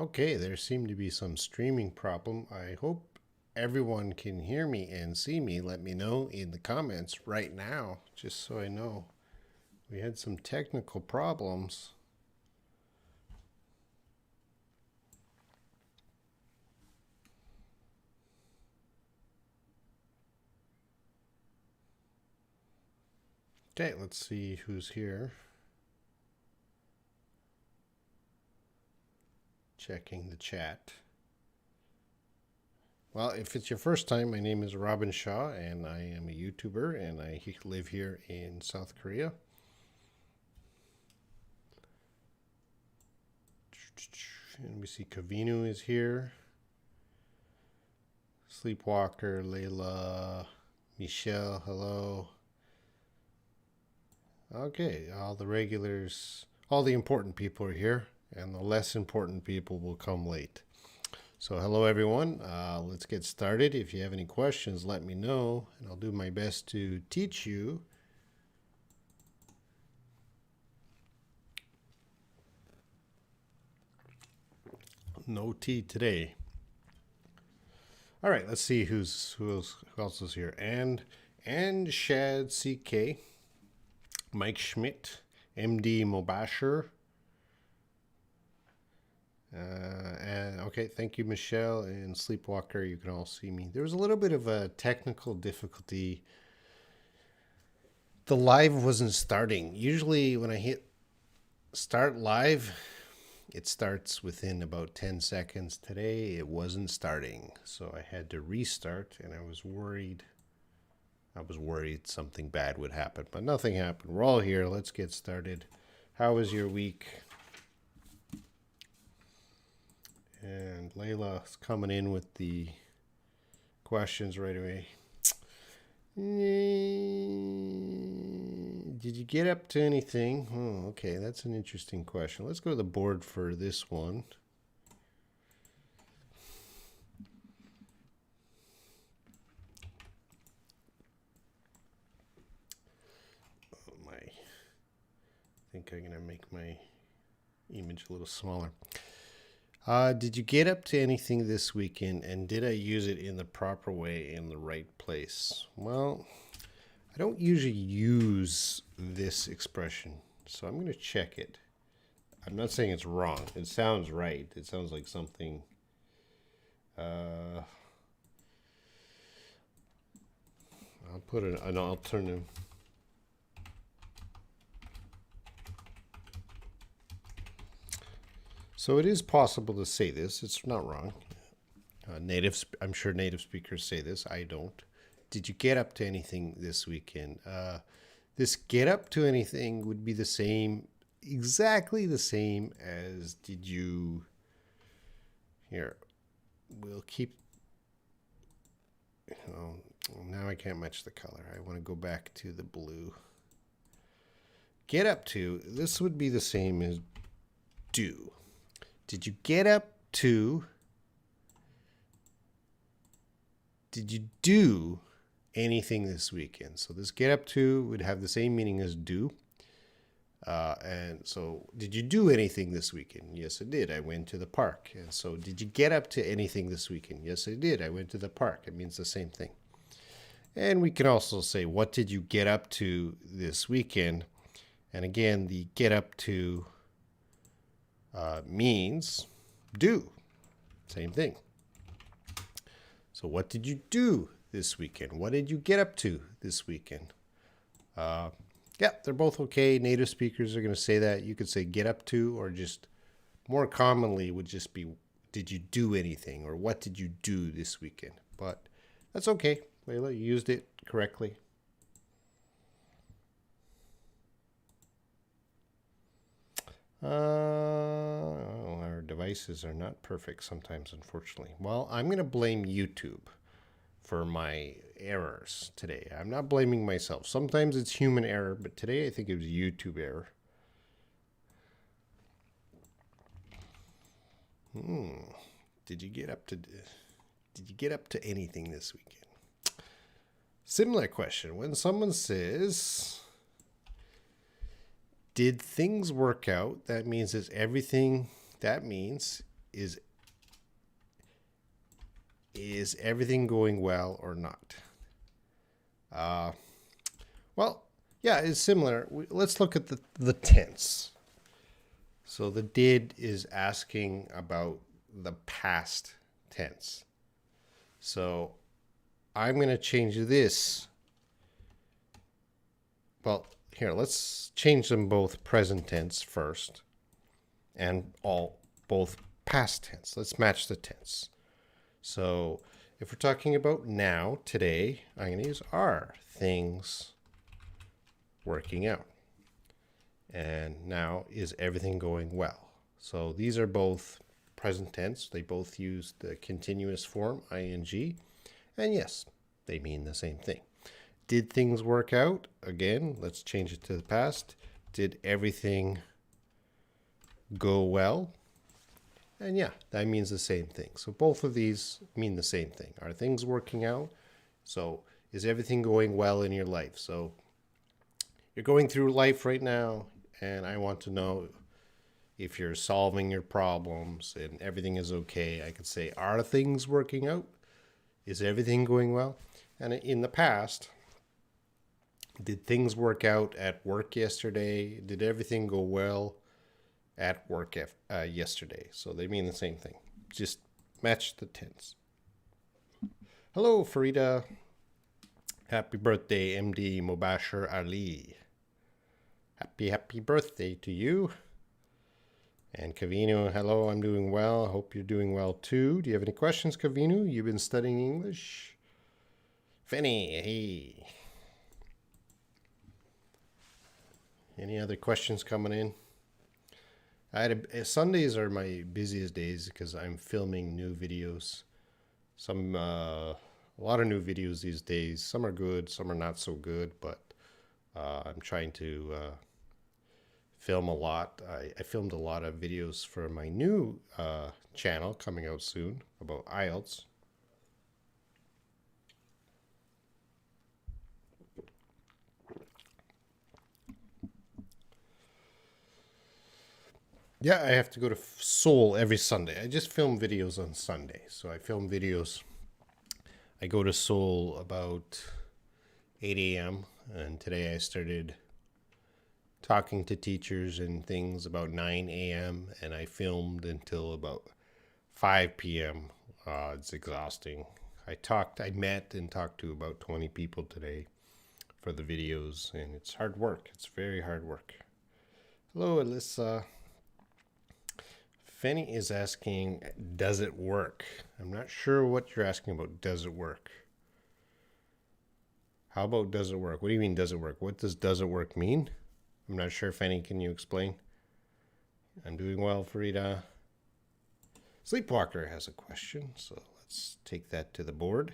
Okay, there seemed to be some streaming problem. I hope everyone can hear me and see me. Let me know in the comments right now, just so I know. We had some technical problems. Okay, let's see who's here. Checking the chat. Well, if it's your first time, my name is Robin Shaw, and I am a YouTuber, and I live here in South Korea. And we see Kavinu is here. Sleepwalker, Layla, Michelle, hello. Okay, all the regulars, all the important people are here, and the less important people will come late. So hello everyone, let's get started. If you have any questions, let me know, and I'll do my best to teach you. No tea today. All right, let's see who else is here. And Shad CK, Mike Schmidt, MD Mobasher. And okay, thank you, Michelle and Sleepwalker. You can all see me. There was a little bit of a technical difficulty. The live wasn't starting. Usually when I hit start live, it starts within about 10 seconds. Today it wasn't starting, so I had to restart, and I was worried something bad would happen, but nothing happened. We're all here. Let's get started. How was your week? And Layla's coming in with the questions right away. Did you get up to anything? Oh, okay, that's an interesting question. Let's go to the board for this one. I think I'm going to make my image a little smaller. Did you get up to anything this weekend, and did I use it in the proper way in the right place? Well, I don't usually use this expression, so I'm going to check it. I'm not saying it's wrong. It sounds right. It sounds like something. I'll put an alternative. So it is possible to say this. It's not wrong. I'm sure native speakers say this. I don't. Did you get up to anything this weekend? This get up to anything would be the same, exactly the same as did you. Here, we'll keep. Oh, now I can't match the color. I want to go back to the blue. Get up to, this would be the same as do. Did you get up to, did you do anything this weekend? So this get up to would have the same meaning as do. And so did you do anything this weekend? Yes, I did. I went to the park. And so did you get up to anything this weekend? Yes, I did. I went to the park. It means the same thing. And we can also say, what did you get up to this weekend? And again, the get up to means do. Same thing. So what did you do this weekend? What did you get up to this weekend? Yeah, they're both okay. Native speakers are going to say that. You could say get up to, or just more commonly would just be did you do anything, or what did you do this weekend? But that's okay. Layla, you used it correctly. Our devices are not perfect sometimes, unfortunately. Well, I'm going to blame YouTube for my errors today. I'm not blaming myself. Sometimes it's human error, but today I think it was YouTube error. Did you get up to anything this weekend? Similar question. When someone says, did things work out? That means is everything. That means is everything going well or not? Well, yeah, it's similar. Let's look at the tense. So the did is asking about the past tense. So I'm going to change this. Well, here, let's change them both present tense first and both past tense. Let's match the tense. So if we're talking about now, today, I'm going to use are things working out. And now, is everything going well? So these are both present tense. They both use the continuous form, ing. And yes, they mean the same thing. Did things work out? Again, let's change it to the past. Did everything go well? And yeah, that means the same thing. So both of these mean the same thing. Are things working out? So is everything going well in your life? So you're going through life right now, and I want to know if you're solving your problems and everything is okay. I could say, are things working out? Is everything going well? And in the past, did things work out at work yesterday? Did everything go well at work yesterday? So they mean the same thing. Just match the tense. Hello, Farida. Happy birthday, MD Mobashir Ali. Happy birthday to you. And Kavino, hello, I'm doing well. Hope you're doing well too. Do you have any questions, Kavino? You've been studying English? Fanny, hey. Any other questions coming in? Sundays are my busiest days because I'm filming new videos. A lot of new videos these days. Some are good, some are not so good, but I'm trying to film a lot. I filmed a lot of videos for my new channel coming out soon about IELTS. Yeah, I have to go to Seoul every Sunday. I just film videos on Sunday. So I film videos. I go to Seoul about 8 a.m. And today I started talking to teachers and things about 9 a.m. And I filmed until about 5 p.m. It's exhausting. I met and talked to about 20 people today for the videos. And it's hard work. It's very hard work. Hello, Alyssa. Fanny is asking, does it work? I'm not sure what you're asking about. Does it work? How about does it work? What do you mean does it work? What does it work mean? I'm not sure. Fanny, can you explain? I'm doing well, Farida. Sleepwalker has a question, so let's take that to the board.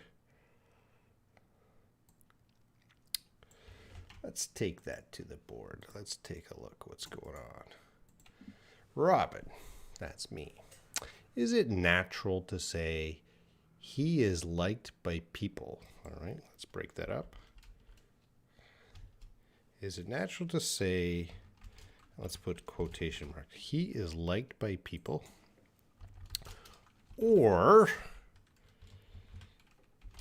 Let's take that to the board. Let's take a look what's going on. Robin. That's me. Is it natural to say he is liked by people? All right, let's break that up. Is it natural to say, let's put quotation marks, he is liked by people? Or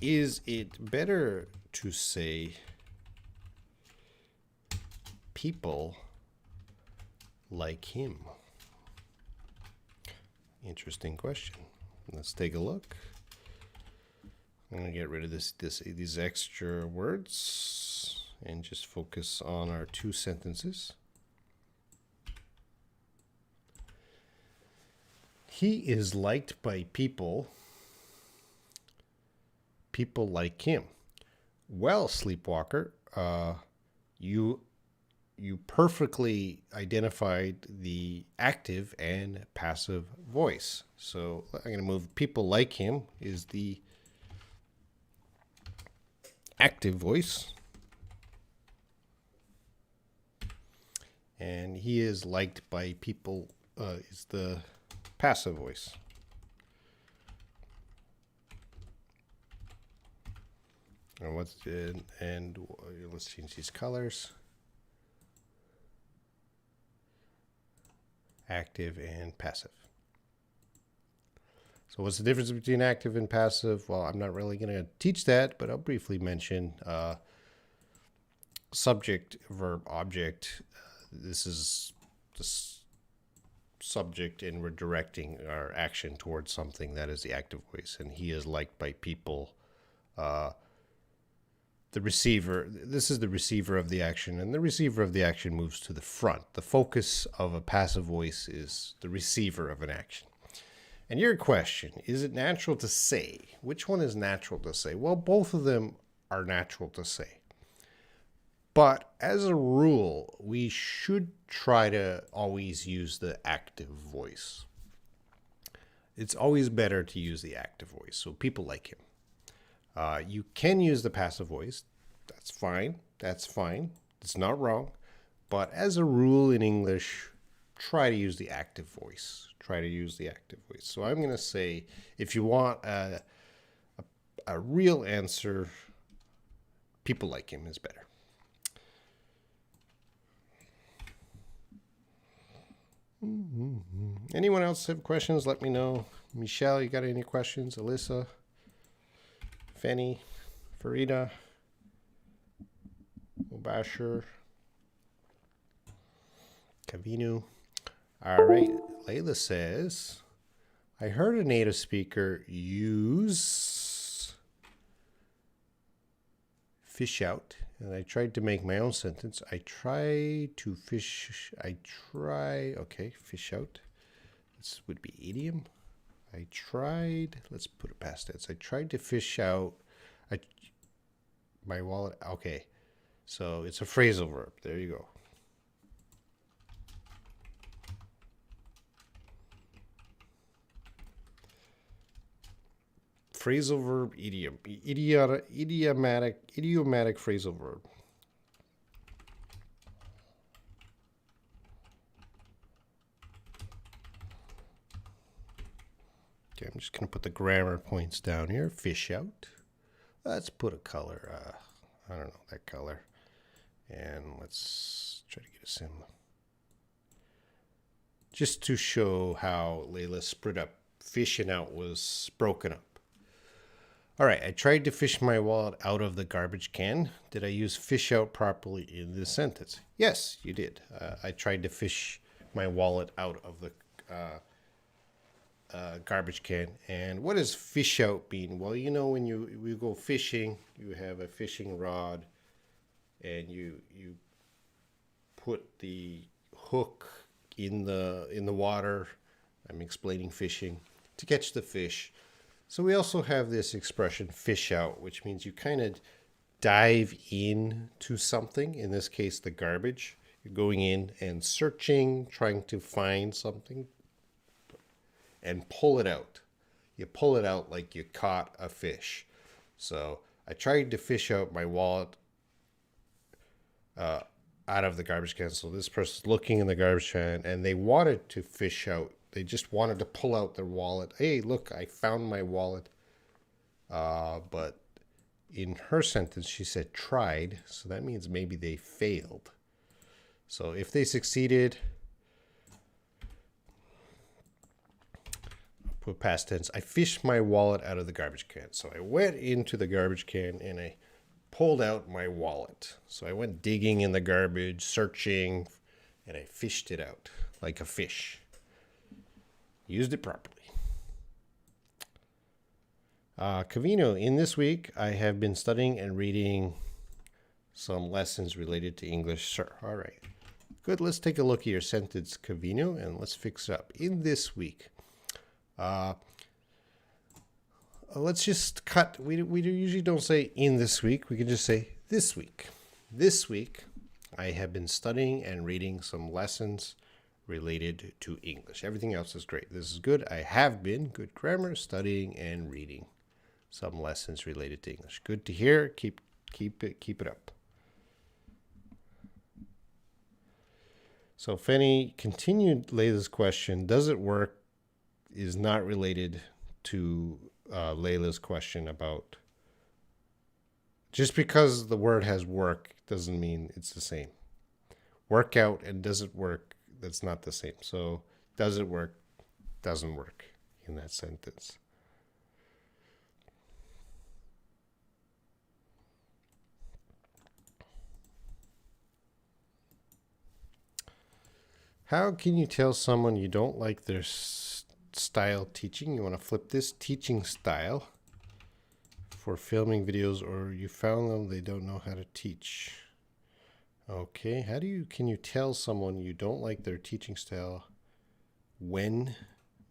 is it better to say people like him? Interesting question. Let's take a look. I'm going to get rid of these extra words and just focus on our two sentences. He is liked by people. People like him. Well, Sleepwalker, you perfectly identified the active and passive voice. So I'm going to move people like him is the active voice. And he is liked by people is the passive voice. And let's change these colors. Active and passive. So what's the difference between active and passive? Well, I'm not really going to teach that, but I'll briefly mention subject, verb, object. This is the subject, and we're directing our action towards something. That is the active voice, and he is liked by people. The receiver, this is the receiver of the action, and the receiver of the action moves to the front. The focus of a passive voice is the receiver of an action. And your question, is it natural to say? Which one is natural to say? Well, both of them are natural to say. But as a rule, we should try to always use the active voice. It's always better to use the active voice, so people like him. You can use the passive voice. That's fine. That's fine. It's not wrong. But as a rule in English, try to use the active voice. Try to use the active voice. So I'm going to say, if you want a real answer, people like him is better. Anyone else have questions? Let me know. Michelle, you got any questions? Alyssa, Fanny, Farida, Mubashir, Kavinu. All right. Layla says, I heard a native speaker use fish out, and I tried to make my own sentence. Okay, fish out. This would be idiom. Let's put it past tense. I tried to fish out my wallet. Okay, so it's a phrasal verb. There you go. Phrasal verb, idiom. Idiomatic phrasal verb. Okay, I'm just going to put the grammar points down here. Fish out. Let's put a color. I don't know, that color. And let's try to get a sim. Just to show how Layla split up. Fishing out was broken up. All right, I tried to fish my wallet out of the garbage can. Did I use fish out properly in this sentence? Yes, you did. I tried to fish my wallet out of the garbage can. And what does fish out mean? Well, you know, when you go fishing, you have a fishing rod, and you put the hook in the water. I'm explaining fishing to catch the fish. So we also have this expression fish out, which means you kind of dive into something, in this case the garbage. You're going in and searching, trying to find something, and pull it out. You pull it out like you caught a fish. So I tried to fish out my wallet out of the garbage can. So this person's looking in the garbage can, and they wanted to fish out. They just wanted to pull out their wallet. Hey, look, I found my wallet. But in her sentence, she said tried. So that means maybe they failed. So if they succeeded, I'll put past tense. I fished my wallet out of the garbage can. So I went into the garbage can and I pulled out my wallet. So I went digging in the garbage, searching, and I fished it out like a fish. Used it properly. Cavino, in this week, I have been studying and reading some lessons related to English, sir. All right. Good. Let's take a look at your sentence, Cavino, and let's fix it up. In this week, let's just cut. We usually don't say in this week. We can just say this week. This week, I have been studying and reading some lessons related to English. Everything else is great. This is good. I have been, good grammar, studying and reading some lessons related to English. Good to hear. Keep it up. So Fanny continued Layla's question. Does it work? Is not related to Layla's question about just because the word has work doesn't mean it's the same. Workout and does it work? That's not the same. So does it work? Doesn't work. in that sentence. How can you tell someone you don't like their style teaching? You want to flip this: teaching style for filming videos, or you found them, they don't know how to teach. Okay, can you tell someone you don't like their teaching style when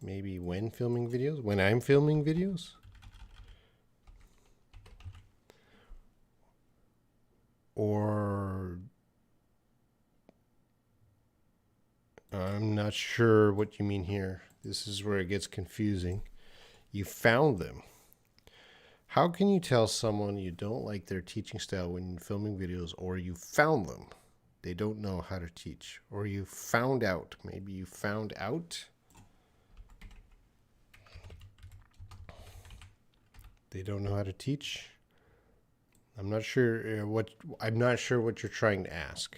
filming videos? When I'm filming videos? Or I'm not sure what you mean here. This is where it gets confusing. You found them. How can you tell someone you don't like their teaching style when filming videos, or you found them? They don't know how to teach. Or you found out. Maybe you found out. They don't know how to teach. I'm not sure what you're trying to ask.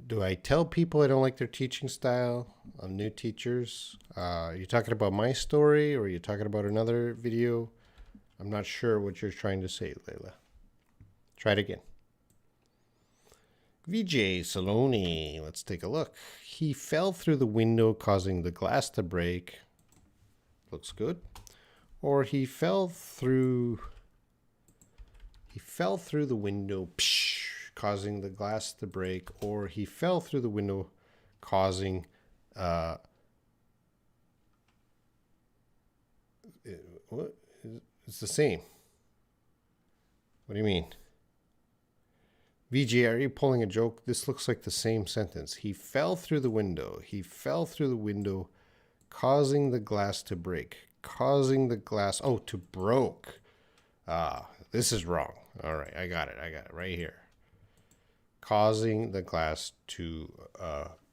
Do I tell people I don't like their teaching style? I'm new teachers. Are you talking about my story, or are you talking about another video? I'm not sure what you're trying to say, Layla. Try it again. VJ Saloni, let's take a look. He fell through the window, causing the glass to break. Looks good. Or he fell through the window, causing the glass to break. Or he fell through the window, causing what? It's the same. What do you mean? VJ, are you pulling a joke? This looks like the same sentence. He fell through the window. He fell through the window, causing the glass to break. Causing the glass, to broke. This is wrong. All right, I got it right here. Causing the glass to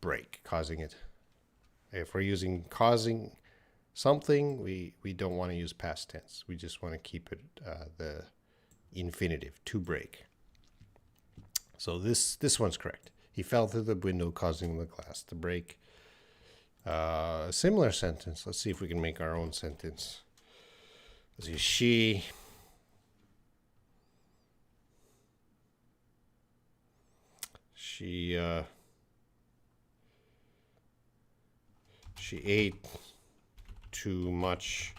break. Causing it. If we're using causing something, we don't want to use past tense. We just want to keep it the infinitive, to break. So this one's correct. He fell through the window, causing the glass to break. A similar sentence. Let's see if we can make our own sentence. Let's see. She ate too much,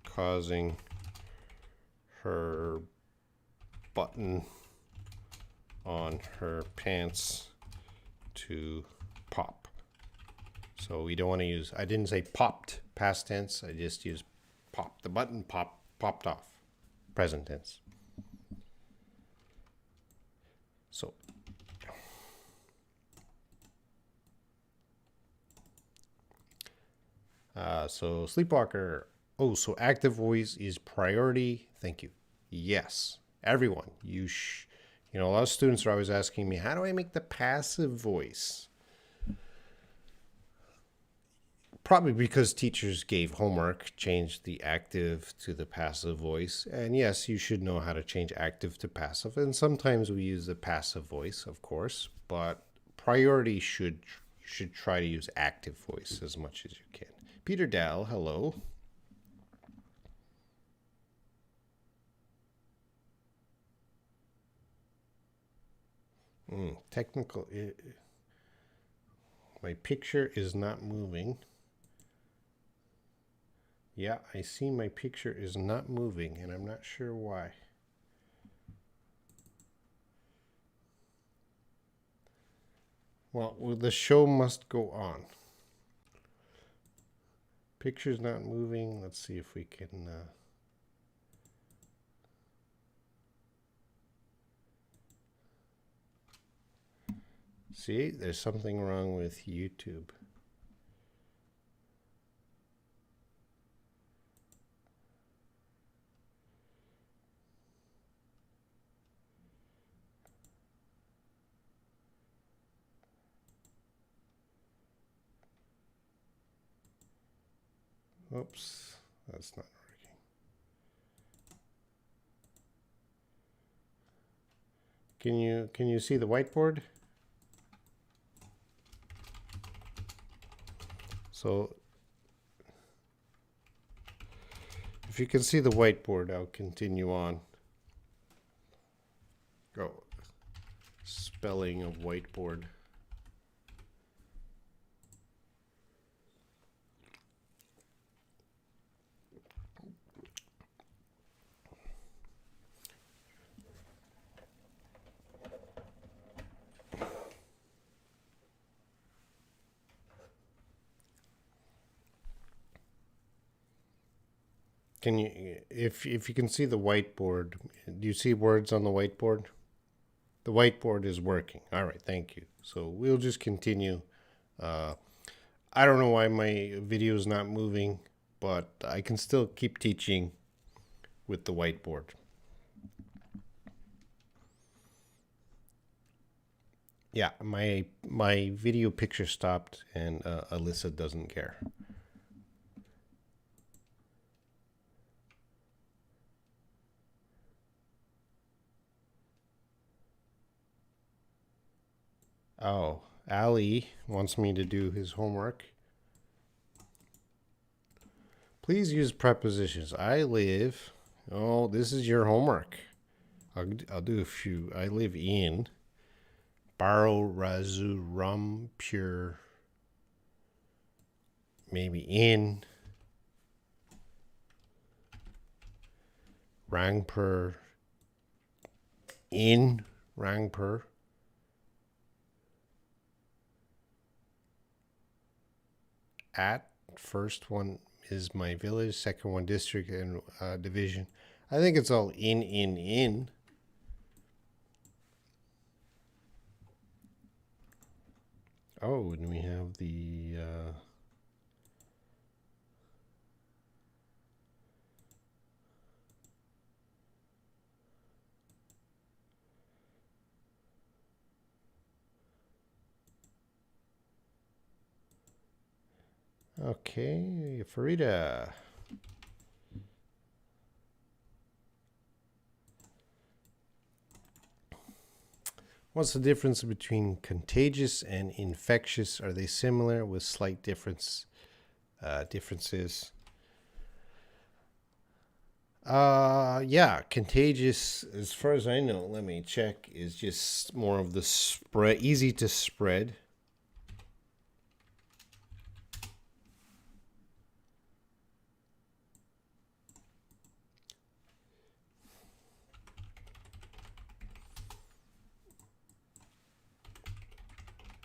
causing her button on her pants to pop. So we don't want to use, I didn't say popped past tense, I just used pop. The button popped off, present tense. So Sleepwalker. Oh, so active voice is priority. Thank you. Yes, everyone. A lot of students are always asking me, how do I make the passive voice? Probably because teachers gave homework, changed the active to the passive voice. And yes, you should know how to change active to passive. And sometimes we use the passive voice, of course, but priority you should try to use active voice as much as you can. Peter Dahl, hello. Technical. My picture is not moving. Yeah, I see my picture is not moving, and I'm not sure why. Well, the show must go on. Picture's not moving. Let's see if we can... See, there's something wrong with YouTube. Oops, that's not working. Can you see the whiteboard? So If you can see the whiteboard, I'll continue on. Oh, spelling of whiteboard. Can you, if you can see the whiteboard, do you see words on the whiteboard? The whiteboard is working. All right, thank you. So we'll just continue. I don't know why my video is not moving, but I can still keep teaching with the whiteboard. Yeah, my video picture stopped, and Alyssa doesn't care. Oh, Ali wants me to do his homework. Please use prepositions. I live. Oh, this is your homework. I'll do a few. I live in. Baro, Razu, Rum, Pure. Maybe in. Rangpur. In Rangpur. At. First one is my village. Second one district and division. I think it's all in. Oh, and we have the okay, Farida. What's the difference between contagious and infectious? Are they similar with slight differences? Yeah, contagious, as far as I know, let me check, is just more of the spread, easy to spread.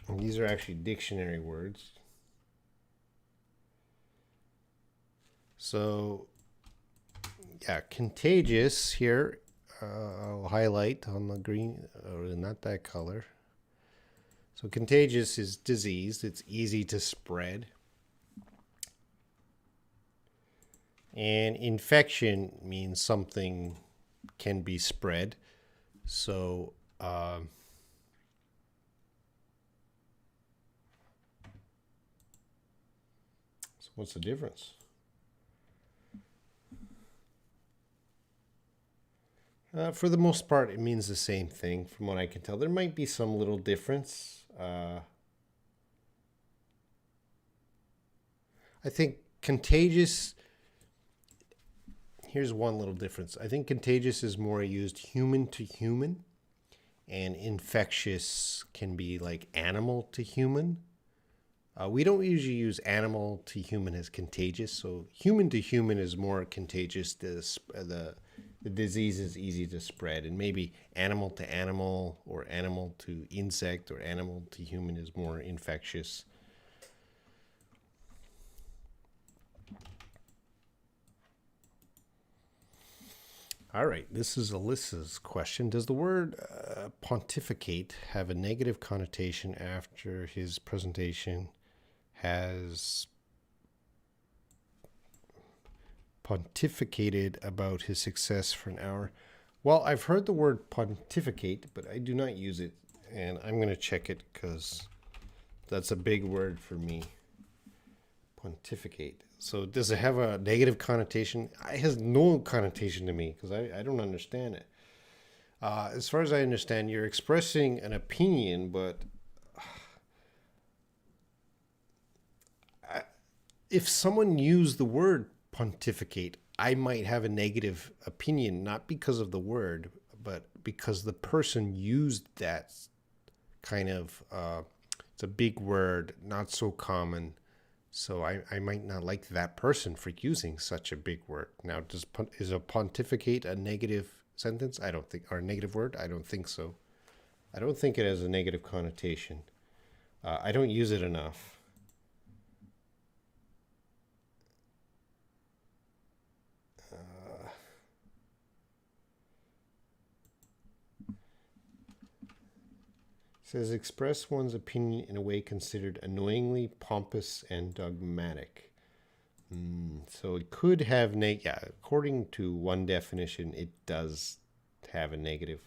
And these are actually dictionary words. So, yeah, contagious here, I'll highlight on the green, or not that color. So contagious is disease. It's easy to spread. And infection means something can be spread. So, so what's the difference? For the most part, it means the same thing from what I can tell. There might be some little difference. I think contagious, here's one little difference. I think contagious is more used human to human, and infectious can be like animal to human. We don't usually use animal to human as contagious, so human to human is more contagious. The disease is easy to spread, and maybe animal to animal or animal to insect or animal to human is more infectious. All right, this is Alyssa's question. Does the word pontificate have a negative connotation after his presentation has pontificated about his success for an hour? Well, I've heard the word pontificate, but I do not use it, and I'm going to check it because that's a big word for me. Pontificate. So does it have a negative connotation? It has no connotation to me because I don't understand it. As far as I understand, you're expressing an opinion, but if someone used the word pontificate, I might have a negative opinion, not because of the word, but because the person used that kind of, it's a big word, not so common. So I might not like that person for using such a big word. Now, is a pontificate a negative sentence? I don't think, or a negative word? I don't think so. I don't think it has a negative connotation. I don't use it enough. It says express one's opinion in a way considered annoyingly pompous and dogmatic. So it could have yeah, according to one definition, it does have a negative.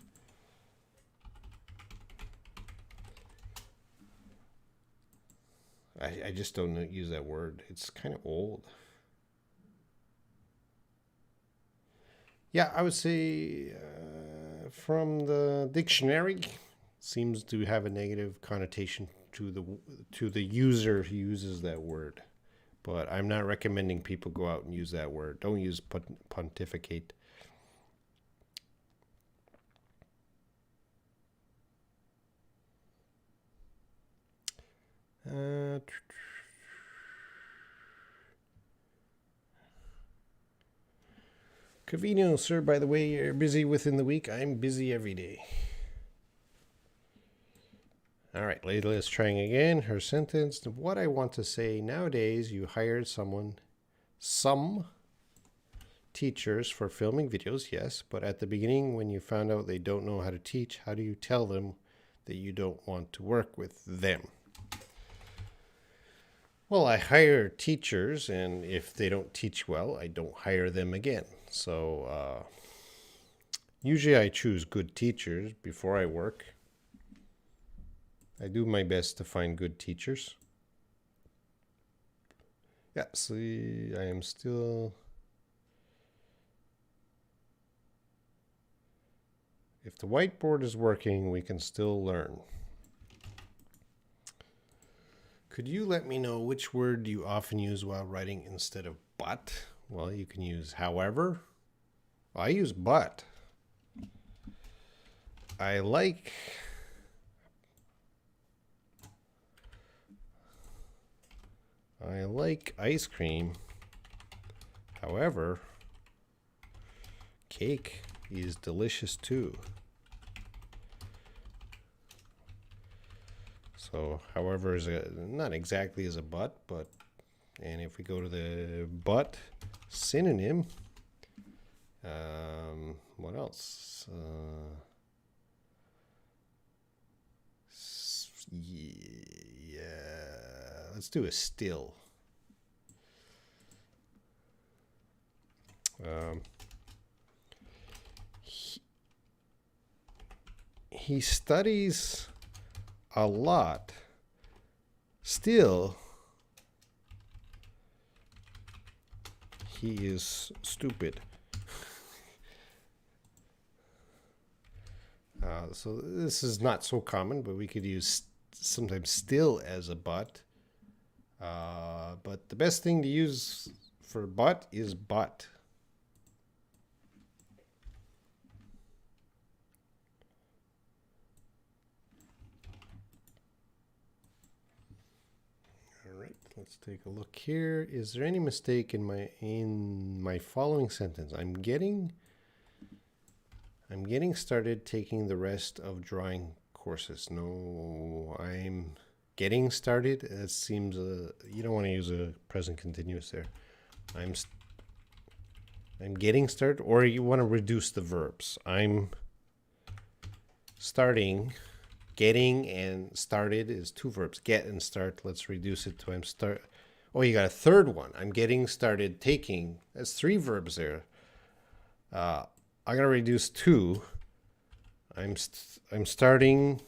I just don't use that word. It's kind of old. Yeah, I would say from the dictionary, seems to have a negative connotation to the user who uses that word. But I'm not recommending people go out and use that word. Don't use pontificate. Cavino, sir, by the way, you're busy within the week. I'm busy every day. All right, Layla's trying again. Her sentence. What I want to say, nowadays you hired some teachers for filming videos, yes, but at the beginning when you found out they don't know how to teach, how do you tell them that you don't want to work with them? Well, I hire teachers, and if they don't teach well, I don't hire them again. So usually I choose good teachers before I work. I do my best to find good teachers. Yeah, see, I am still... If the whiteboard is working, we can still learn. Could you let me know which word you often use while writing instead of but? Well, you can use however. I use but. I like ice cream. However, cake is delicious too. So, however, is not exactly as a but, and if we go to the but synonym, what else? Yeah, let's do a still. He studies a lot. Still, he is stupid. So this is not so common, but we could use sometimes still as a but. But the best thing to use for but is but. All right, let's take a look here. Is there any mistake in my following sentence? I'm getting started taking the rest of drawing courses. No, I'm getting started. It seems you don't want to use a present continuous there. I'm getting started, or you want to reduce the verbs. I'm starting. Getting and started is two verbs. Get and start. Let's reduce it to I'm start. Oh, you got a third one. I'm getting started taking. That's three verbs there. I'm gonna reduce two. I'm starting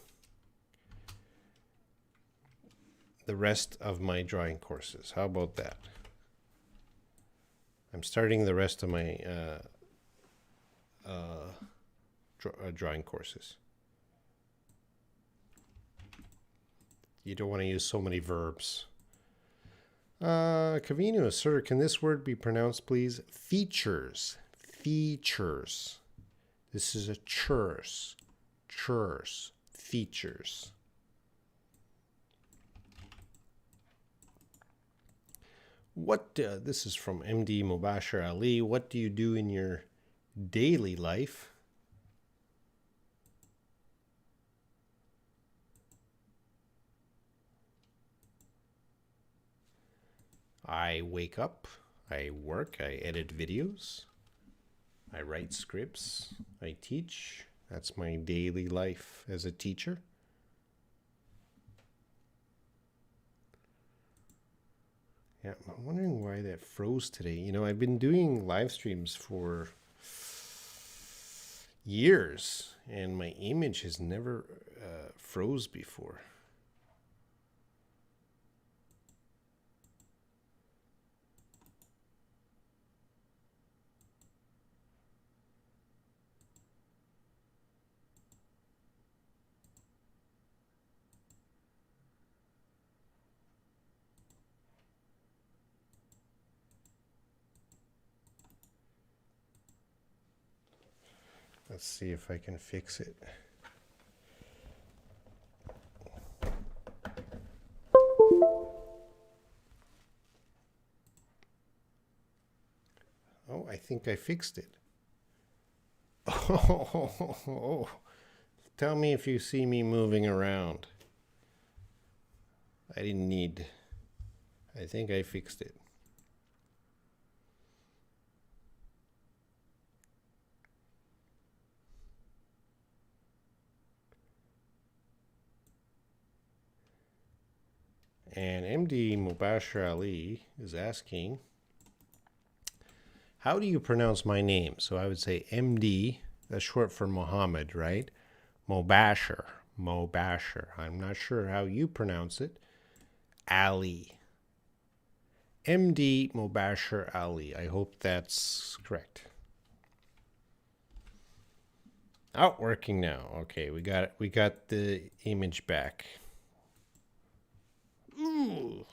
the rest of my drawing courses. How about that? I'm starting the rest of my drawing courses. You don't want to use so many verbs. Cavino, sir, can this word be pronounced, please? Features. Features. This is a churs. Churs. Features. What, this is from MD Mubashir Ali. What do you do in your daily life? I wake up, I work, I edit videos, I write scripts, I teach. That's my daily life as a teacher. Yeah, I'm wondering why that froze today. You know, I've been doing live streams for years, and my image has never froze before. Let's see if I can fix it. Oh, I think I fixed it. Oh, tell me if you see me moving around. I didn't need. I think I fixed it. And MD Mubashir Ali is asking, how do you pronounce my name? So I would say MD, that's short for Muhammad, right? Mubashir, Mubashir. I'm not sure how you pronounce it. Ali. MD Mubashir Ali. I hope that's correct. Oh, working now. Okay, we got it. We got the image back. Ooh,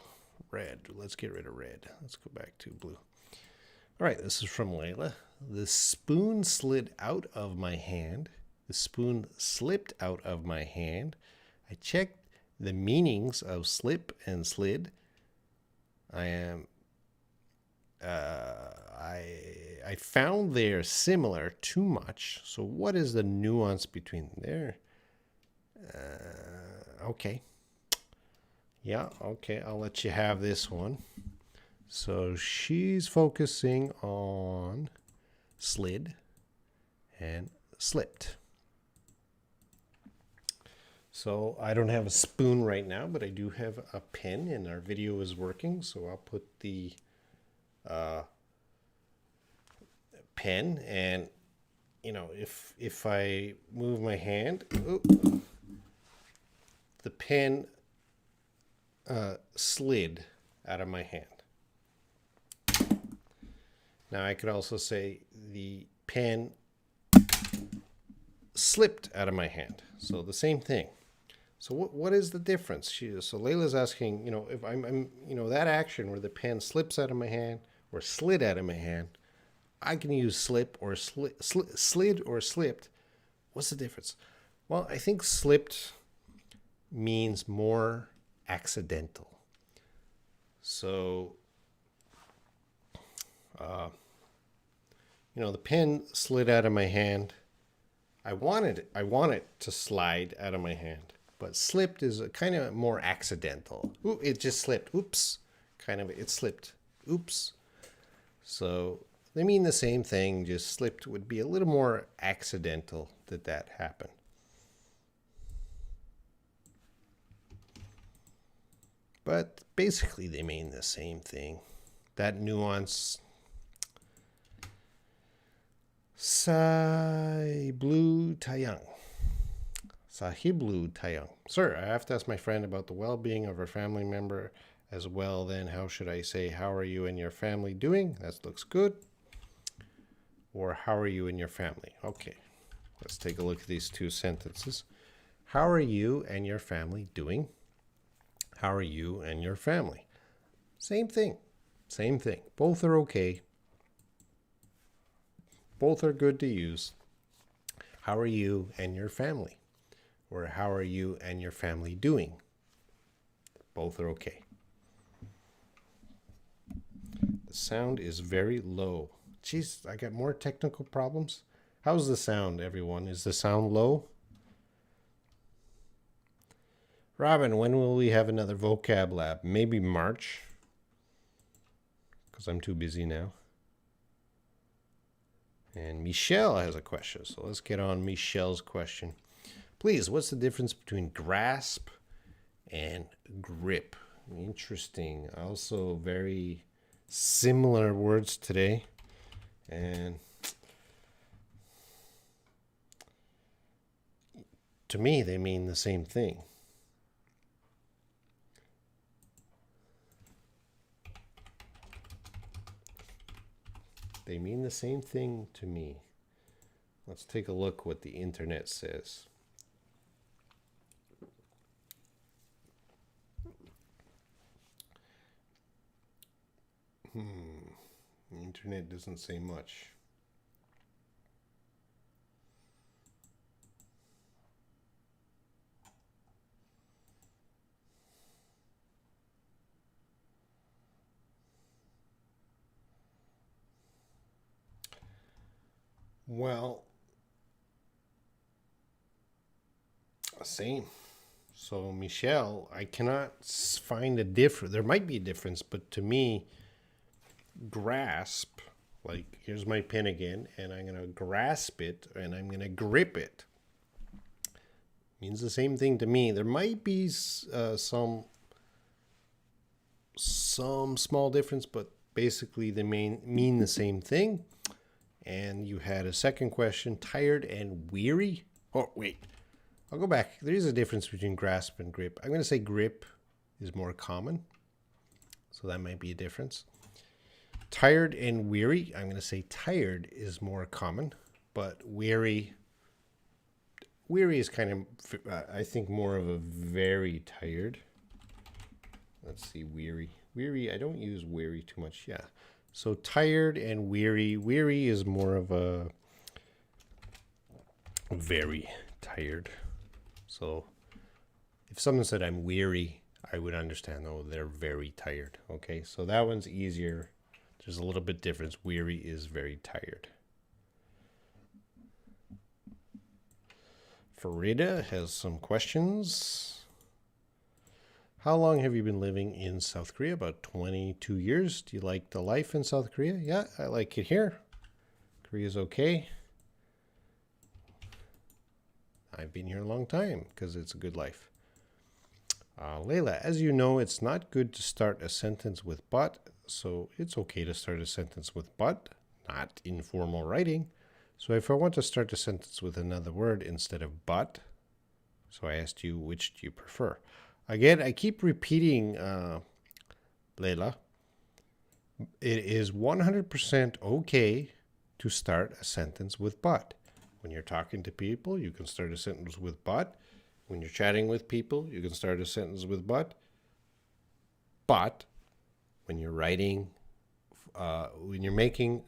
red. Let's get rid of red. Let's go back to blue. All right, this is from Layla. The spoon slid out of my hand. The spoon slipped out of my hand. I checked the meanings of slip and slid. I found they're similar too much. So what is the nuance between there? Okay. Yeah, okay, I'll let you have this one. So she's focusing on slid and slipped. So I don't have a spoon right now, but I do have a pen, and our video is working. So I'll put the pen, and you know, if I move my hand, the pen slid out of my hand. Now I could also say the pen slipped out of my hand. So the same thing. So what is the difference? So Layla's asking, you know, if I'm you know, that action where the pen slips out of my hand or slid out of my hand, I can use slip or slid or slipped. What's the difference? Well, I think slipped means more accidental. So, you know, the pen slid out of my hand. I want it to slide out of my hand, but slipped is a kind of more accidental. Ooh, it just slipped. Oops, kind of it slipped. Oops. So they mean the same thing. Just slipped would be a little more accidental that happened. But basically they mean the same thing. That nuance. Sahiblu Tayang. Sahiblu Tayang. Sir, I have to ask my friend about the well-being of her family member as well. Then how should I say, how are you and your family doing? That looks good. Or how are you and your family? Okay, let's take a look at these two sentences. How are you and your family doing? How are you and your family? Same thing. Same thing. Both are okay. Both are good to use. How are you and your family? Or how are you and your family doing? Both are okay. The sound is very low. Jeez, I got more technical problems. How's the sound, everyone? Is the sound low? Robin, when will we have another vocab lab? Maybe March, because I'm too busy now. And Michelle has a question, so let's get on Michelle's question. Please, what's the difference between grasp and grip? Interesting. Also very similar words today. And to me, they mean the same thing. They mean the same thing to me. Let's take a look what the internet says. The internet doesn't say much. Well, same. So, Michelle, I cannot find a difference. There might be a difference, but to me, grasp, like here's my pen again, and I'm going to grasp it and I'm going to grip it. Means the same thing to me. There might be some small difference, but basically they mean the same thing. And you had a second question, tired and weary. Oh, wait. I'll go back. There is a difference between grasp and grip. I'm going to say grip is more common. So that might be a difference. Tired and weary. I'm going to say tired is more common. But weary is kind of, I think, more of a very tired. Let's see, weary. Weary, I don't use weary too much. Yeah. So tired and weary. Weary is more of a very tired. So if someone said I'm weary, I would understand, oh, they're very tired. Okay, so that one's easier. There's a little bit difference. Weary is very tired. Farida has some questions. How long have you been living in South Korea? About 22 years. Do you like the life in South Korea? Yeah, I like it here. Korea's okay. I've been here a long time because it's a good life. Layla, as you know, it's not good to start a sentence with but, so it's okay to start a sentence with but, not in formal writing. So if I want to start a sentence with another word instead of but, so I asked you, which do you prefer? Again, I keep repeating, Layla, it is 100% okay to start a sentence with but. When you're talking to people, you can start a sentence with but. When you're chatting with people, you can start a sentence with but. But when you're writing, when you're making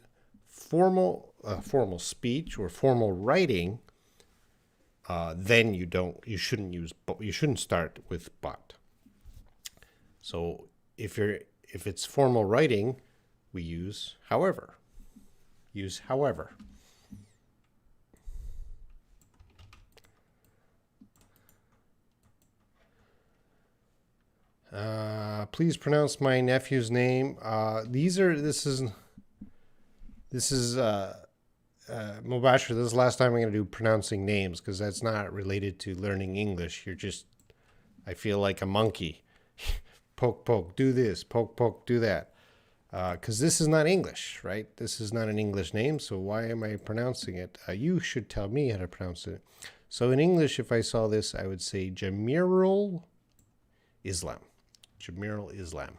formal speech or formal writing, then you shouldn't start with but. So if it's formal writing, we use however. Use however. Please pronounce my nephew's name. This is Mubashir. This is the last time I'm going to do pronouncing names because that's not related to learning English. I feel like a monkey. Poke, poke, do this. Poke, poke, do that. Because this is not English, right? This is not an English name, so why am I pronouncing it? You should tell me how to pronounce it. So in English, if I saw this, I would say Jamirul Islam. Jamirul Islam.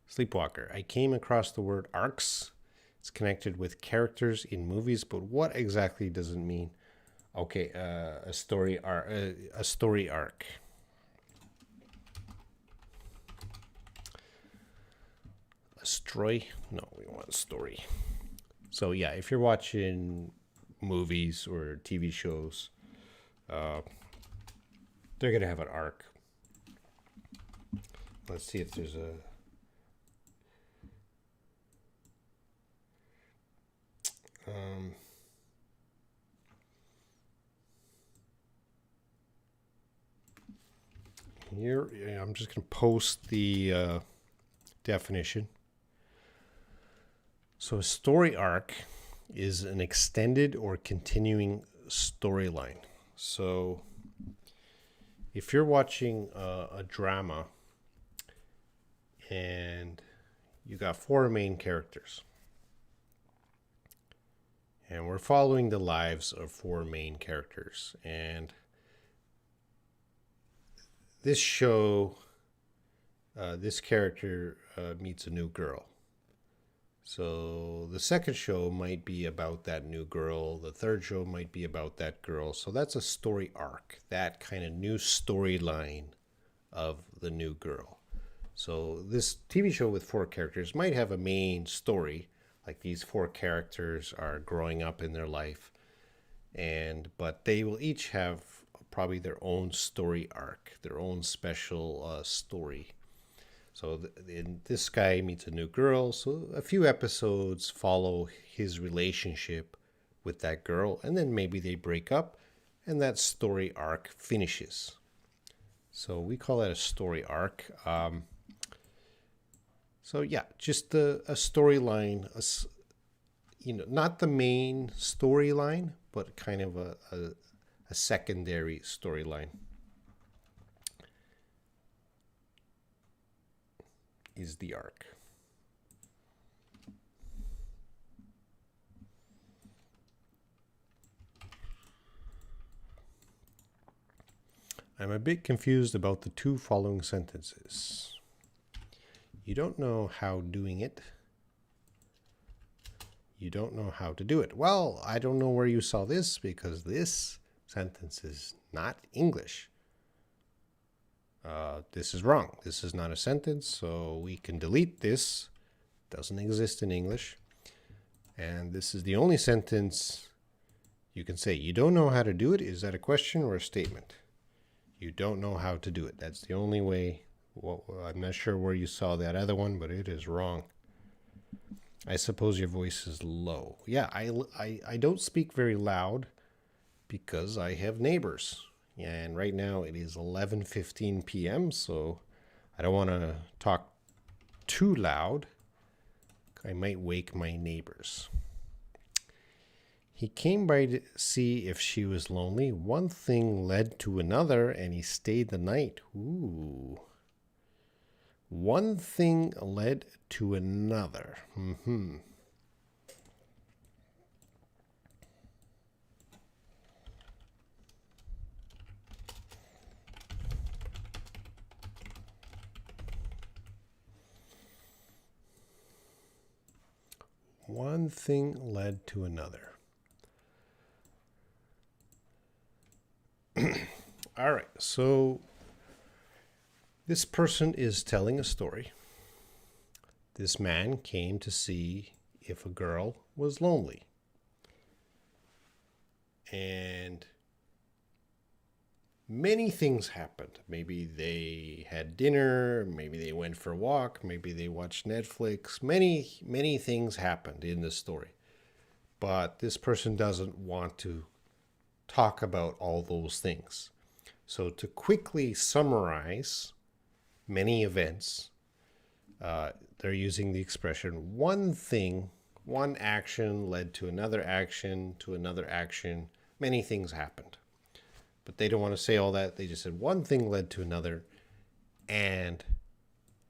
Sleepwalker. I came across the word arcs. It's connected with characters in movies, but what exactly does it mean? Okay, a story arc. Destroy? No, we want story. So yeah, if you're watching movies or TV shows, they're gonna have an arc. Let's see if there's a. Here, I'm just gonna post the definition. So a story arc is an extended or continuing storyline. So if you're watching a drama and you got four main characters, and we're following the lives of four main characters, and this show, this character meets a new girl. So the second show might be about that new girl. The third show might be about that girl. So that's a story arc, that kind of new storyline of the new girl. So this TV show with four characters might have a main story, like these four characters are growing up in their life, but they will each have probably their own story arc, their own special story. So this guy meets a new girl, so a few episodes follow his relationship with that girl, and then maybe they break up, and that story arc finishes. So we call that a story arc. So yeah, just a storyline, not the main storyline, but kind of a secondary storyline. Is the arc. I'm a bit confused about the two following sentences. You don't know how doing it. You don't know how to do it. Well, I don't know where you saw this because this sentence is not English. This is wrong. This is not a sentence, so we can delete this. It doesn't exist in English. And this is the only sentence you can say. You don't know how to do it. Is that a question or a statement? You don't know how to do it. That's the only way. Well, I'm not sure where you saw that other one, but it is wrong. I suppose your voice is low. Yeah, I don't speak very loud because I have neighbors. And right now it is 11:15 p.m., so I don't want to talk too loud. I might wake my neighbors. He came by to see if she was lonely. One thing led to another, and he stayed the night. Ooh. One thing led to another. One thing led to another. All right, so this person is telling a story. This man came to see if a girl was lonely. And many things happened. Maybe they had dinner, maybe they went for a walk, maybe they watched Netflix. Many things happened in this story. But this person doesn't want to talk about all those things. So to quickly summarize many events, they're using the expression one thing, one action led to another action, many things happened. But they don't want to say all that. They just said one thing led to another, and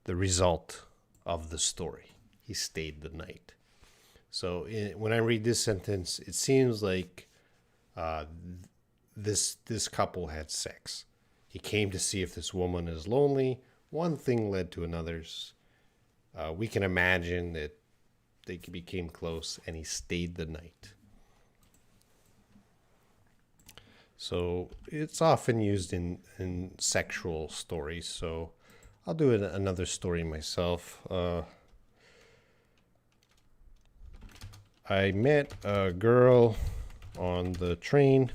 the result of the story. He stayed the night. So when I read this sentence, it seems like this couple had sex. He came to see if this woman is lonely. One thing led to another's. We can imagine that they became close, and he stayed the night. So it's often used in sexual stories. So I'll do another story myself. I met a girl on the train.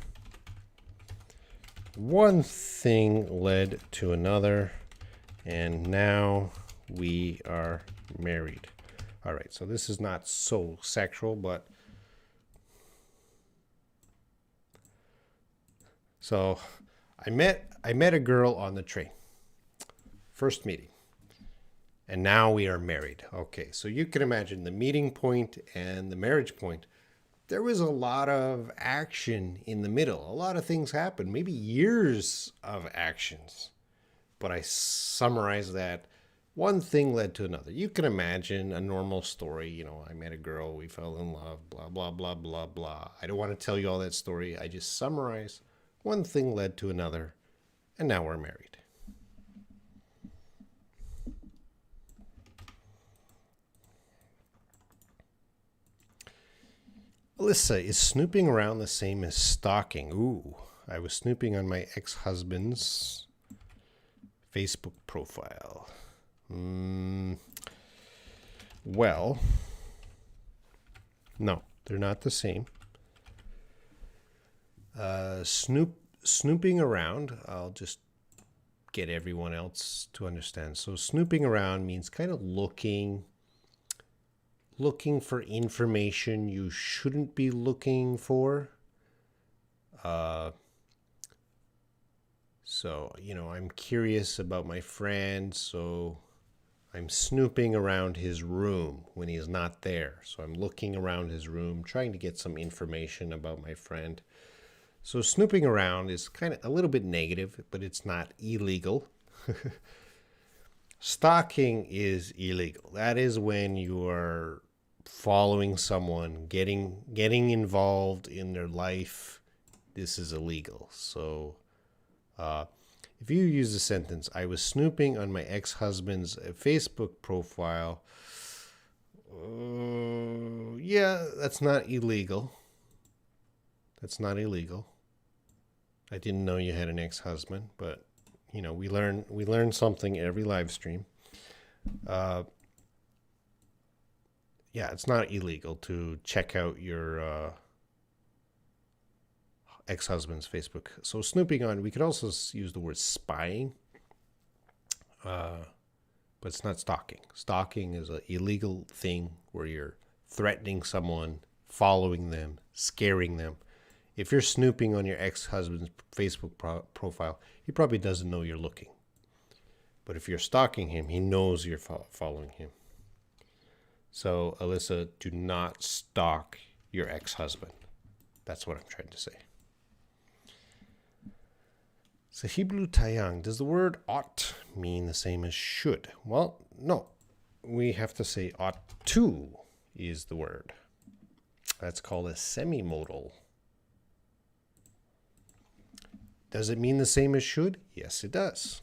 One thing led to another, and now we are married. All right, so this is not so sexual, but so I met a girl on the train. First meeting. And now we are married. Okay, so you can imagine the meeting point and the marriage point. There was a lot of action in the middle. A lot of things happened, maybe years of actions. But I summarized that one thing led to another. You can imagine a normal story. You know, I met a girl, we fell in love, blah, blah, blah, blah, blah. I don't want to tell you all that story. I just summarize one thing led to another, and now we're married. Alyssa, is snooping around the same as stalking? Ooh, I was snooping on my ex-husband's Facebook profile. Well, no, they're not the same. Snooping around, I'll just get everyone else to understand. So snooping around means kind of looking for information you shouldn't be looking for. So, you know, I'm curious about my friend, so I'm snooping around his room when he's not there. So I'm looking around his room, trying to get some information about my friend. So snooping around is kind of a little bit negative, but it's not illegal. Stalking is illegal. That is when you are following someone, getting involved in their life. This is illegal. So if you use the sentence, I was snooping on my ex-husband's Facebook profile, yeah, that's not illegal. That's not illegal. I didn't know you had an ex-husband, but you know, we learn something every live stream. Yeah, it's not illegal to check out your ex-husband's Facebook. So snooping on, we could also use the word spying, but it's not stalking. Stalking is an illegal thing where you're threatening someone, following them, scaring them. If you're snooping on your ex-husband's Facebook profile, he probably doesn't know you're looking. But if you're stalking him, he knows you're following him. So, Alyssa, do not stalk your ex-husband. That's what I'm trying to say. Sahiblu Tayang, does the word ought mean the same as should? Well, no. We have to say ought to is the word. That's called a semimodal. Does it mean the same as should? Yes, it does.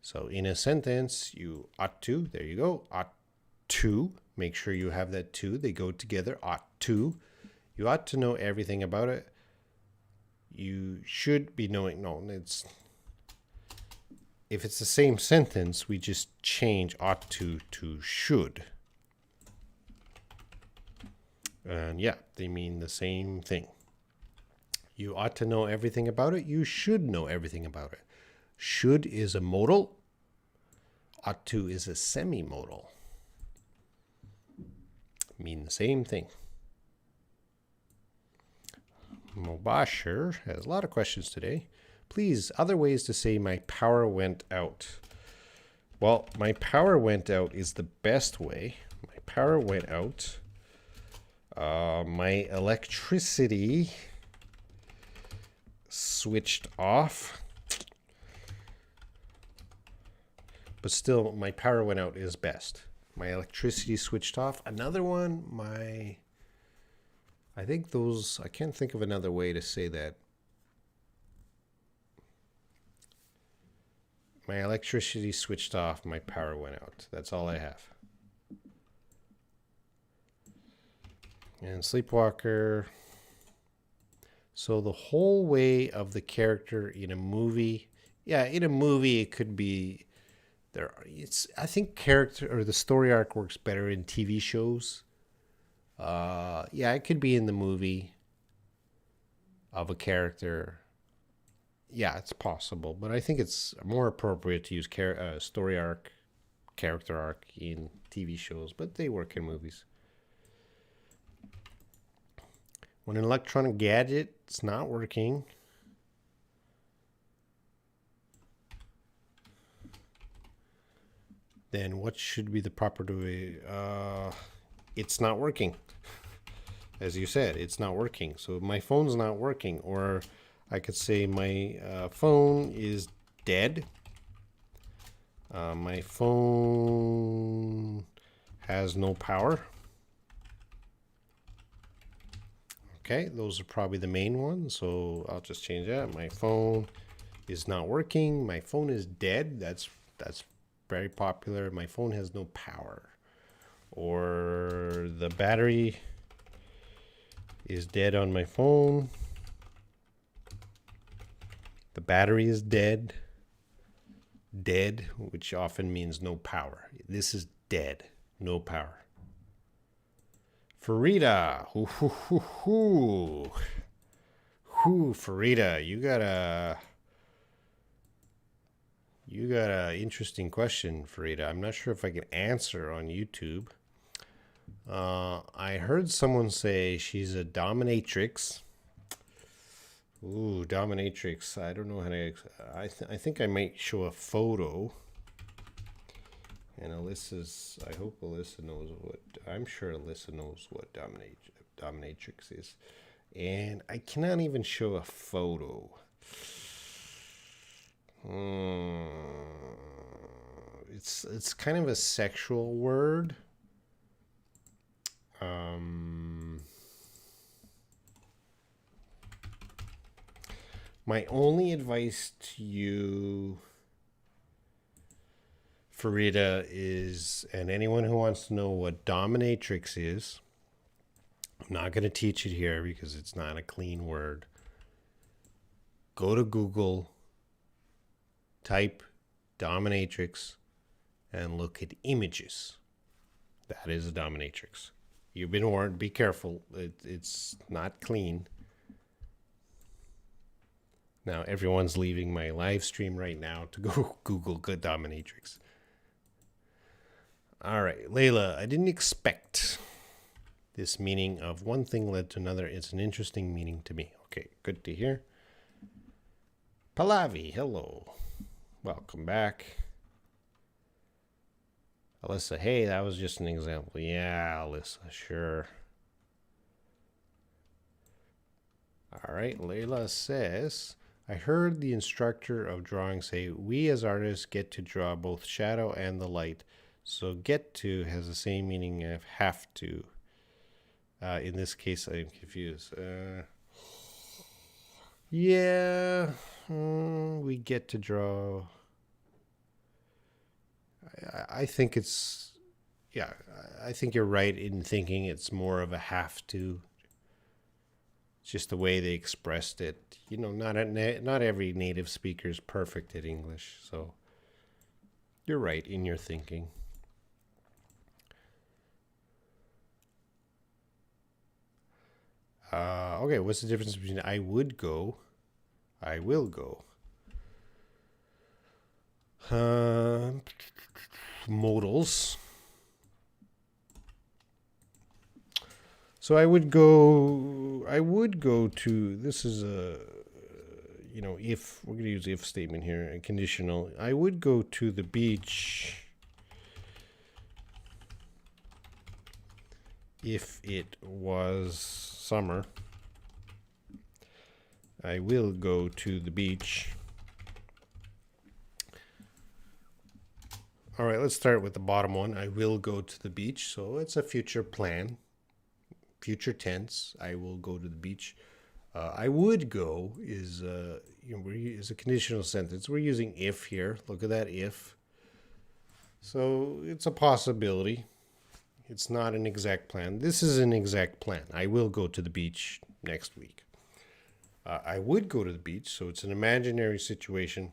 So in a sentence, you ought to, there you go, ought to, make sure you have that to, they go together, ought to. You ought to know everything about it. You should be knowing, no, if it's the same sentence, we just change ought to should. And yeah, they mean the same thing. You ought to know everything about it. You should know everything about it. Should is a modal. Ought to is a semimodal. Mean the same thing. Mobashir has a lot of questions today. Please, other ways to say my power went out. Well, my power went out is the best way. My power went out. My electricity switched off. But still, my power went out is best. My electricity switched off. Another one, I think those, I can't think of another way to say that. My electricity switched off, my power went out. That's all I have. And Sleepwalker. So the whole way of the character in a movie, yeah, in a movie it could be I think character or the story arc works better in TV shows. Yeah, it could be in the movie of a character. Yeah, it's possible, but I think it's more appropriate to use story arc, character arc in TV shows, but they work in movies. When an electronic gadget is not working, then what should be the proper way? It's not working. As you said, it's not working. So my phone's not working, or I could say my phone is dead. My phone has no power. Okay, those are probably the main ones. So I'll just change that. My phone is not working. My phone is dead. That's very popular. My phone has no power. Or the battery is dead on my phone. The battery is dead. Dead, which often means no power. This is dead. No power. Farida. Farida, you got a interesting question, Farida. I'm not sure if I can answer on YouTube. I heard someone say she's a dominatrix. Ooh, dominatrix. I don't know how to. I think I might show a photo. And Alyssa's. I hope Alyssa knows what. I'm sure Alyssa knows what dominatrix is. And I cannot even show a photo. It's kind of a sexual word. My only advice to you, Farida, is, and anyone who wants to know what dominatrix is, I'm not going to teach it here because it's not a clean word. Go to Google, type dominatrix, and look at images. That is a dominatrix. You've been warned. Be careful. It's not clean. Now everyone's leaving my live stream right now to go Google good dominatrix. All right, Layla, I didn't expect this meaning of one thing led to another. It's an interesting meaning to me. Okay, good to hear. Pallavi, hello. Welcome back. Alyssa, hey, that was just an example. Yeah, Alyssa, sure. All right, Layla says, I heard the instructor of drawing say, we as artists get to draw both shadow and the light. So get to has the same meaning of have to. In this case, I'm confused. Yeah, we get to draw. I think it's, yeah, I think you're right in thinking it's more of a have to. It's just the way they expressed it. You know, not every native speaker is perfect at English, so you're right in your thinking. Okay, what's the difference between I would go, I will go? Modals. So I would go to, this is a, if, we're going to use the if statement here, a conditional. I would go to the beach if it was summer. I will go to the beach. All right, let's start with the bottom one. I will go to the beach. So it's a future plan. Future tense. I will go to the beach. I would go is is a conditional sentence. We're using if here. Look at that if. So it's a possibility. It's not an exact plan. This is an exact plan. I will go to the beach next week. I would go to the beach. So it's an imaginary situation.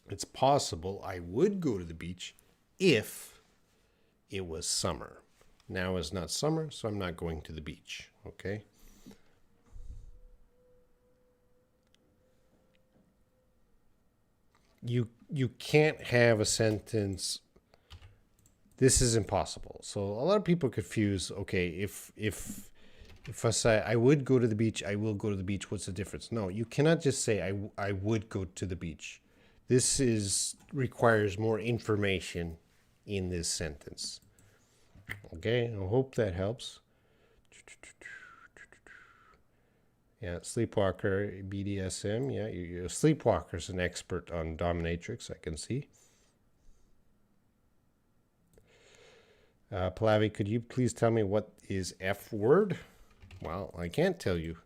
It's possible I would go to the beach if it was summer. Now is not summer, so I'm not going to the beach. Okay. You can't have a sentence. This is impossible. So a lot of people confuse. Okay, if I say I would go to the beach, I will go to the beach. What's the difference? No, you cannot just say I would go to the beach. This requires more information in this sentence. Okay, I hope that helps. Yeah, sleepwalker, BDSM. Yeah, your sleepwalker's an expert on dominatrix, I can see. Pallavi, could you please tell me what is F word? Well, I can't tell you.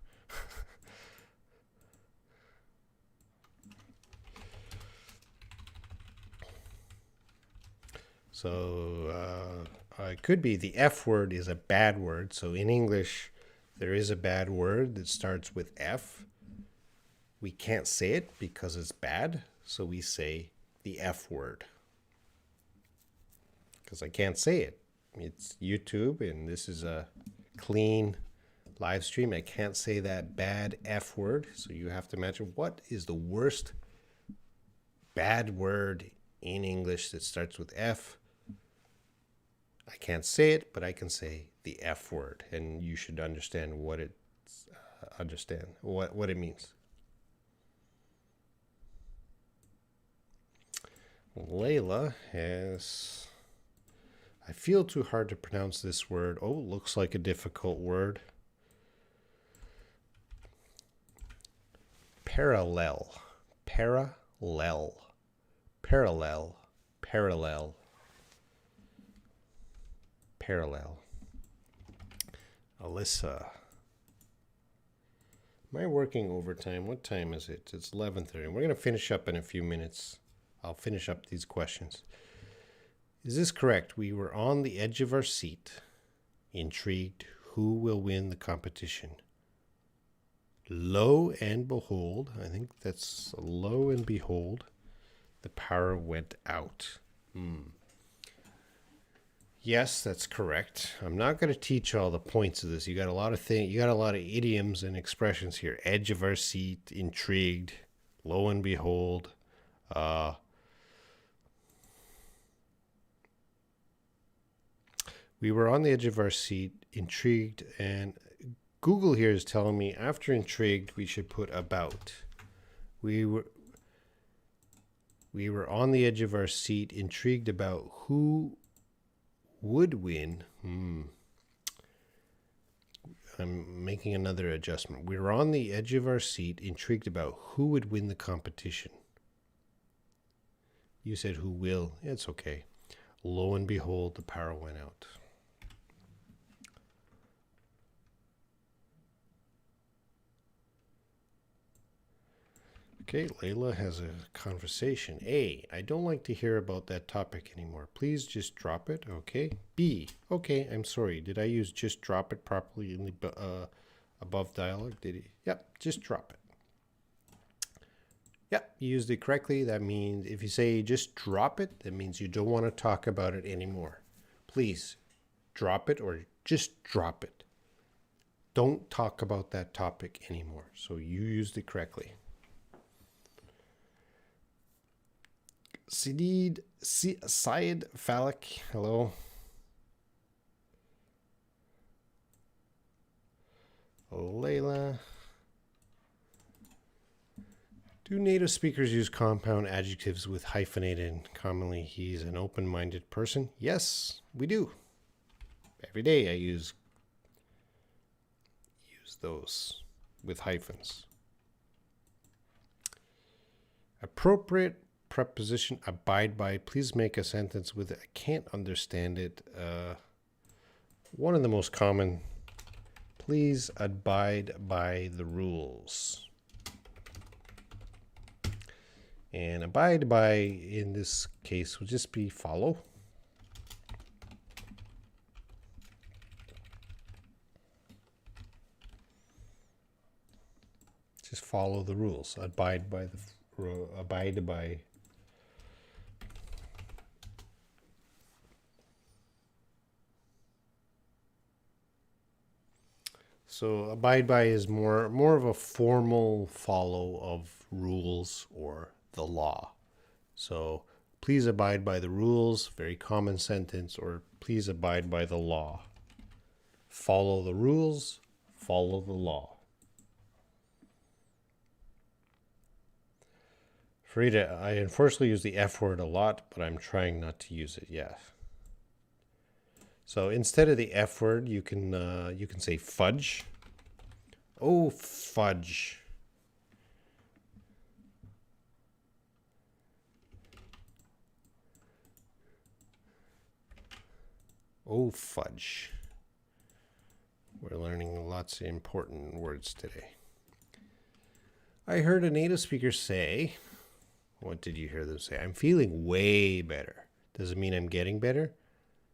So it could be the F word is a bad word. So in English, there is a bad word that starts with F. We can't say it because it's bad. So we say the F word. Because I can't say it. It's YouTube and this is a clean live stream. I can't say that bad F word. So you have to imagine what is the worst bad word in English that starts with F. I can't say it, but I can say the F word, and you should understand what it what it means. Layla has. I feel too hard to pronounce this word. Oh, looks like a difficult word. Parallel. Parallel. Parallel. Parallel. Parallel. Alyssa. Am I working overtime? What time is it? It's 11:30. We're going to finish up in a few minutes. I'll finish up these questions. Is this correct? We were on the edge of our seat, intrigued. Who will win the competition? Lo and behold, I think that's lo and behold, the power went out. Yes, that's correct. I'm not going to teach all the points of this. You got a lot of things. You got a lot of idioms and expressions here. Edge of our seat, intrigued, lo and behold. We were on the edge of our seat, intrigued, and Google here is telling me after intrigued, we should put about. We were on the edge of our seat, intrigued about who would win. I'm making another adjustment. We were on the edge of our seat, intrigued about who would win the competition. You said who will. It's okay. Lo and behold, the power went out. Okay, Layla has a conversation. A, I don't like to hear about that topic anymore. Please just drop it, okay? B, okay, I'm sorry. Did I use just drop it properly in the above dialogue? Did he? Yep, just drop it. Yep, you used it correctly. That means if you say just drop it, that means you don't want to talk about it anymore. Please drop it or just drop it. Don't talk about that topic anymore. So you used it correctly. Syed Falak, hello. Layla. Do native speakers use compound adjectives with hyphenated? Commonly, he's an open-minded person. Yes, we do. Every day I use those with hyphens. Appropriate preposition abide by. Please make a sentence with it. I can't understand it. One of the most common. Please abide by the rules. And abide by in this case would just be follow. Just follow the rules. Abide by abide by. So abide by is more of a formal follow of rules or the law. So please abide by the rules, very common sentence, or please abide by the law. Follow the rules, follow the law. Farida, I unfortunately use the F word a lot, but I'm trying not to use it yet. So instead of the F word, you can say fudge. Oh, fudge. Oh, fudge. We're learning lots of important words today. I heard a native speaker say, what did you hear them say? I'm feeling way better. Does it mean I'm getting better?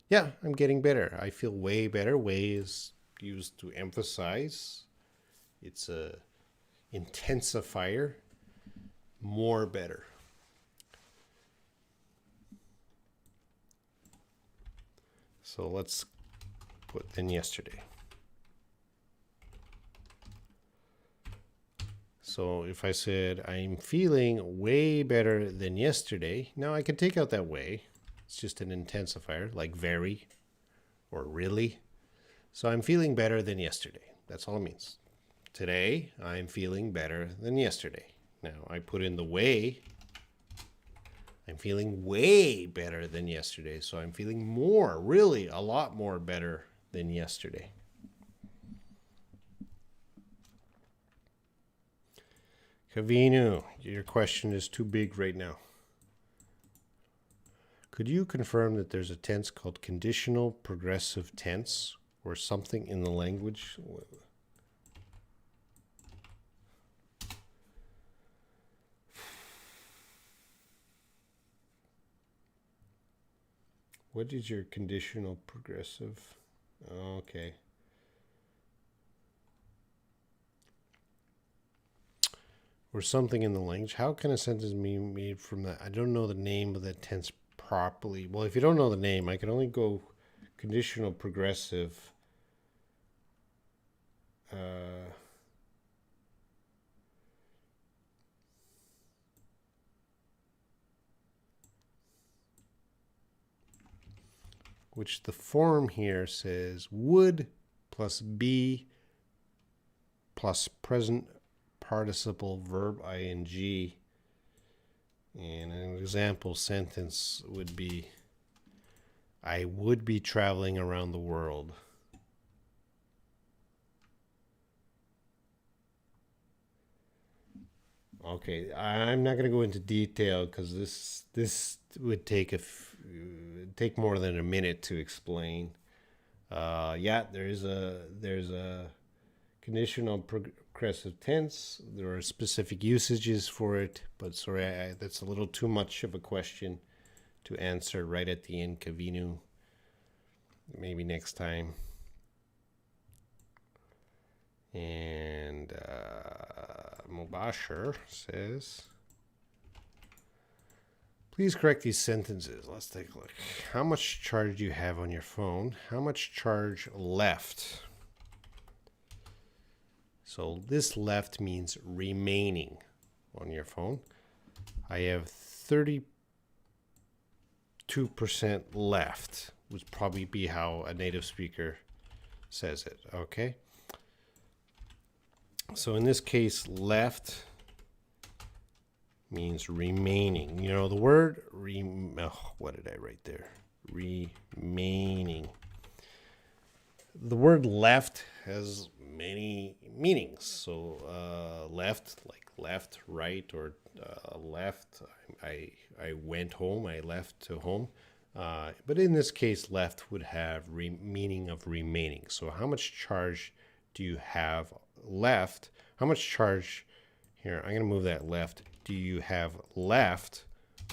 Yeah, I'm getting better. I feel way better. Way is used to emphasize. It's a intensifier. More better. So let's put than yesterday. So if I said I'm feeling way better than yesterday, now I can take out that way. It's just an intensifier, like very or really. So I'm feeling better than yesterday. That's all it means. Today, I'm feeling better than yesterday. Now I put in the way. I'm feeling way better than yesterday. So I'm feeling more, really a lot more better than yesterday. Kavinu, your question is too big right now. Could you confirm that there's a tense called conditional progressive tense or something in the language? What is your conditional progressive? Okay. Or something in the language. How can a sentence be made from that? I don't know the name of that tense properly. Well, if you don't know the name, I can only go conditional progressive. Which the form here says would plus be plus present participle verb ing. And an example sentence would be, I would be traveling around the world. Okay, I'm not going to go into detail because this would take take more than a minute to explain. Yeah, there's a conditional progressive tense. There are specific usages for it, but sorry, that's a little too much of a question to answer right at the end, Kavinu. Maybe next time. And Mubashir says, please correct these sentences. Let's take a look. How much charge do you have on your phone? How much charge left? So this left means remaining on your phone. I have 32% left, would probably be how a native speaker says it, okay? So in this case, left means remaining. You know, the word, what did I write there? Remaining. The word left has many meanings. So left, like left, right, or left. I went home. I left to home. But in this case, left would have meaning of remaining. So how much charge do you have left? How much charge here? I'm going to move that left. Do you have left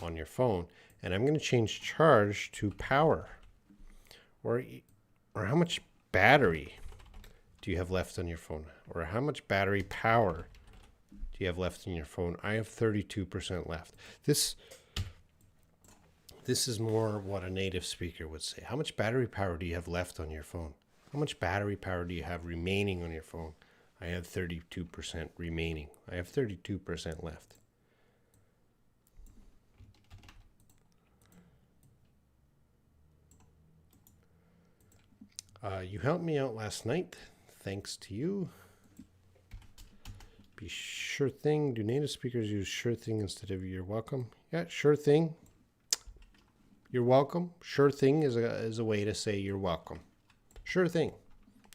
on your phone? And I'm going to change charge to power. Or how much battery do you have left on your phone? Or how much battery power do you have left in your phone? I have 32% left. This is more what a native speaker would say. How much battery power do you have left on your phone? How much battery power do you have remaining on your phone? I have 32% remaining. I have 32% left. You helped me out last night. Thanks to you. Be sure thing. Do native speakers use sure thing instead of you're welcome? Yeah, sure thing. You're welcome. Sure thing is a way to say you're welcome. Sure thing.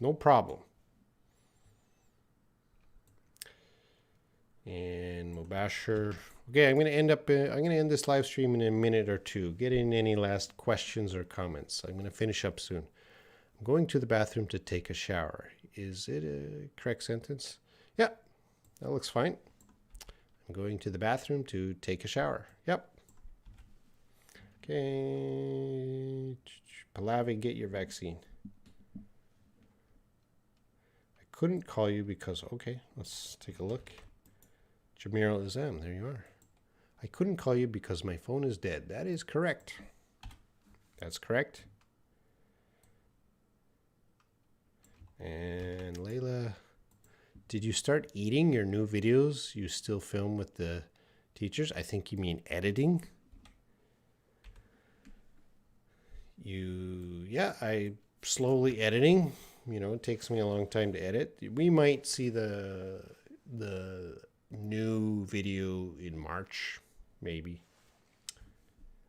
No problem. And Mubashir. Okay, I'm gonna end this live stream in a minute or two. Get in any last questions or comments. I'm gonna finish up soon. I'm going to the bathroom to take a shower. Is it a correct sentence? Yeah, that looks fine. I'm going to the bathroom to take a shower. Yep. Okay. Pallavi, get your vaccine. I couldn't call you because, okay, let's take a look. Jamil Azam, there you are. I couldn't call you because my phone is dead. That is correct. That's correct. And Layla, did you start eating your new videos you still film with the teachers? I think you mean editing. Yeah, I slowly editing. You know, it takes me a long time to edit. We might see the new video in March, maybe.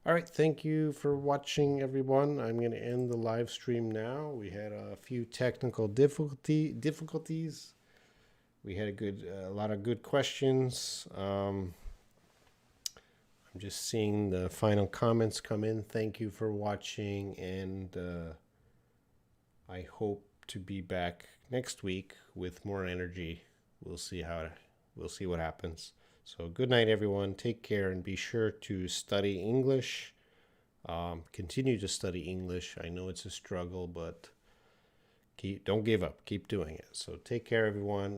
All right, thank you for watching, everyone. I'm going to end the live stream now. We had a few technical difficulties. We had a lot of good questions. I'm just seeing the final comments come in. Thank you for watching, and I hope to be back next week with more energy. We'll see what happens. So good night, everyone. Take care, and be sure to study English. Continue to study English. I know it's a struggle, but don't give up. Keep doing it. So take care, everyone.